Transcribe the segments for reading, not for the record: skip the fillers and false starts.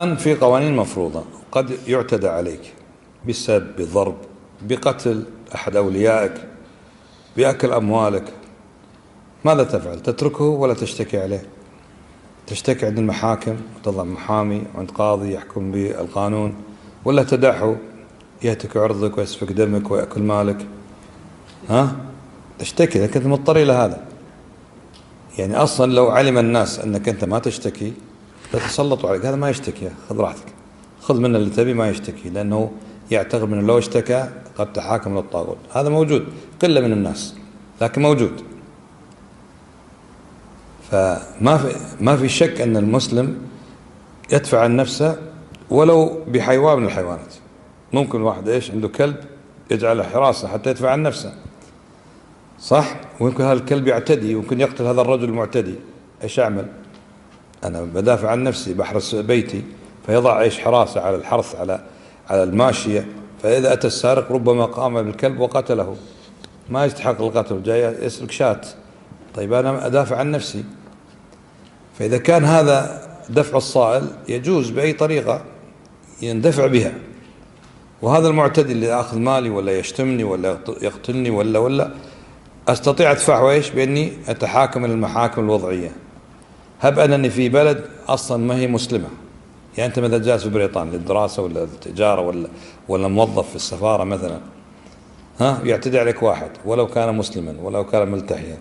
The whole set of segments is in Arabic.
الآن في قوانين مفروضة، قد يعتدى عليك بالسب، بضرب، بقتل أحد أوليائك، بأكل أموالك. ماذا تفعل؟ تتركه ولا تشتكي عليه؟ تشتكي عند المحاكم وتضع محامي عند قاضي يحكم بالقانون، ولا تدعه يهتك عرضك ويسفك دمك ويأكل مالك؟ تشتكي لكن أنت مضطر إلى هذا. يعني أصلا لو علم الناس أنك أنت ما تشتكي تتسلطوا عليك. هذا ما يشتكي، خذ راحتك، خذ منه اللي تبي، ما يشتكي لأنه يعتقد أنه لو اشتكى قد تحاكم للطاغوت. هذا موجود، قلة من الناس لكن موجود. ما في شك أن المسلم يدفع عن نفسه ولو بحيوان من الحيوانات. ممكن واحد عنده كلب يجعله حراسة حتى يدفع عن نفسه، صح؟ ويمكن هذا الكلب يعتدي، ويمكن يقتل هذا الرجل المعتدي. ايش اعمل؟ انا بدافع عن نفسي، بحرس بيتي، فيضع حراسة على الحرث، على الماشية. فإذا أتى السارق ربما قام بالكلب وقتله، ما يستحق القتل، جاي يسرق شاة. طيب أنا أدافع عن نفسي. فإذا كان هذا دفع الصائل يجوز بأي طريقة يندفع بها، وهذا المعتدي اللي أخذ مالي ولا يشتمني ولا يقتلني ولا أستطيع أدفعه إيش؟ بأني أتحاكم إلى المحاكم الوضعية. هب أنني في بلد أصلا ما هي مسلمة، يعني أنت مثلا جالس في بريطانيا للدراسة ولا التجارة ولا موظف في السفارة مثلا، يعتدي عليك واحد ولو كان مسلما ولو كان ملتحيا،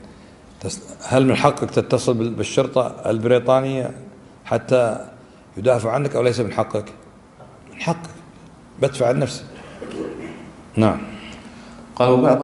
هل من حقك تتصل بالشرطة البريطانية حتى يدافع عنك أو ليس من حقك؟ من حقك، بدفع عن نفسي. نعم. قالوا بعض